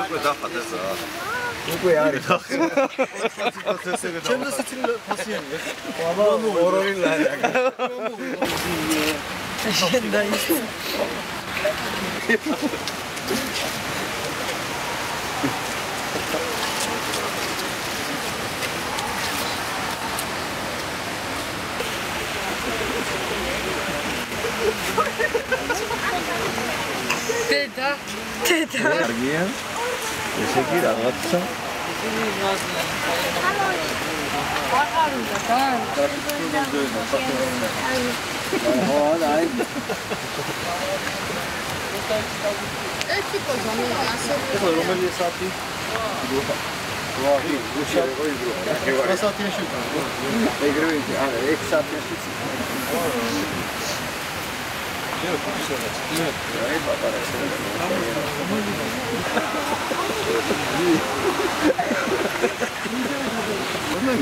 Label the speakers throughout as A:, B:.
A: უკვე დახატეს რა.
B: უკვე არის.
A: ჩემს სიცილე ფასიანია.
B: აბა ორორი ლარი.
C: შენდა ის. Teta.
B: კარგია. ესე იგი რაღაცა.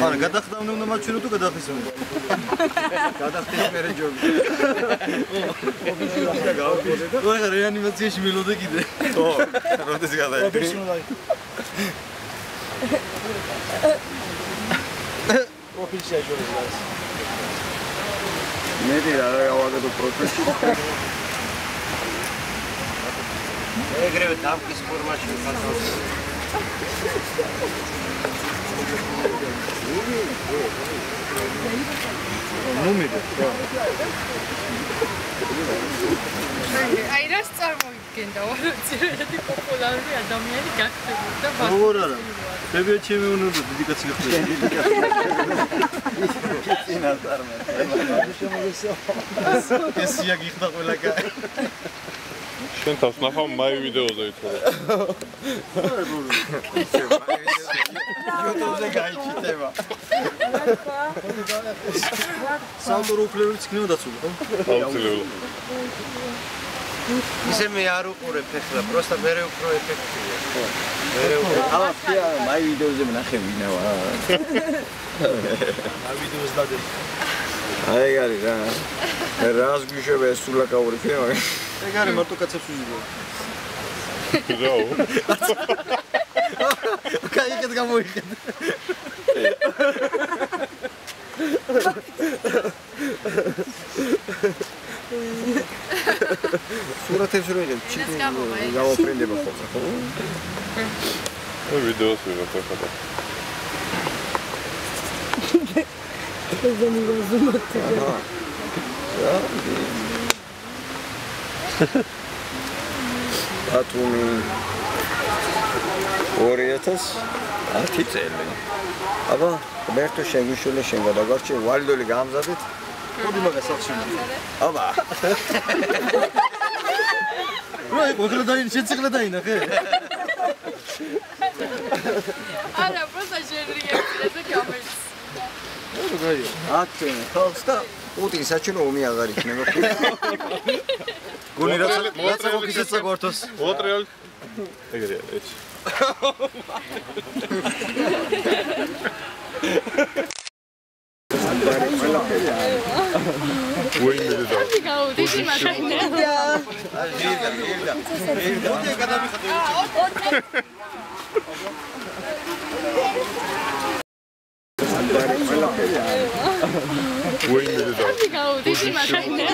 A: არა გადახდავნა უნდა მაჩვენო თუ გადახდისო გადახდის მერე ჯობი ო რა რეანიმაციაში მილოდა კიდე ო როდეს გადაიდგე ოფისში აჟურებს
B: მე რა გავაგადო პროფესი
A: ეგრევე დამკის ფორმაში ხატავს ნუმერო
C: აი რას წარმოიდგენდა ვაროცირედი პოპულარული ადამიანი გახდებოდა
A: როგორ არა ბებია ჩემი უნდა დიდი კაცი გახდეს დიდი კაცი წინა წარმო ეს იაგი ხდა ყველა კაცი
D: შენ თავს ნახავ მაი ვიდეოზე იცოდე
A: YouTube-ზე გაიჩიტება საავტორო უფლებებით იქნება დაცული ხო?
D: აუცილებლად
A: ისე მე არ უყურებ ეხლა, პროსტა მერე უფრო ეფექტია. მერე უფრო.
B: ახლა მაი ვიდეოზე ვნახე ვინავა.
A: მაი ვიდეოს დადე.
B: აი არის რა. რას გიშება ეს სულაკაური ფილმი?
A: ეგ არის მარტო კაცებს უზრუნო.
D: რაო?
A: კაიგეთ გამოიხედ. სურათებს რო იღებ, ჩიტი გავაფრენდება ხოლმე, ხო?
D: ვიდეოს ვიღებ ახლა.
C: ზენი ვაზუმატე.
B: ათუნი 2010 წელი. აბა, მერტო შეგვიშულე შენ გადაგარჩე ვალიდოლი გამზადეთ.
A: მოდი მაგას სახში.
B: აბა.
A: რა იყო ხლა დაინ შეციხლა დაინახე?
C: არა, просто შეერიგებს კამერას.
A: რა გაიო?
B: ათე, ხალხსა უთი საჩინო ომი აღარ იქნება.
A: გონი რაცა გოგიცა გვართოს.
D: ოტრიალ. ეგრეა, ეს. ვინმე და
C: გაუდის მაშინე.
A: მირდა. მოდი გადავიხადე.
D: ვინმე და
C: გაუდის მაშინე.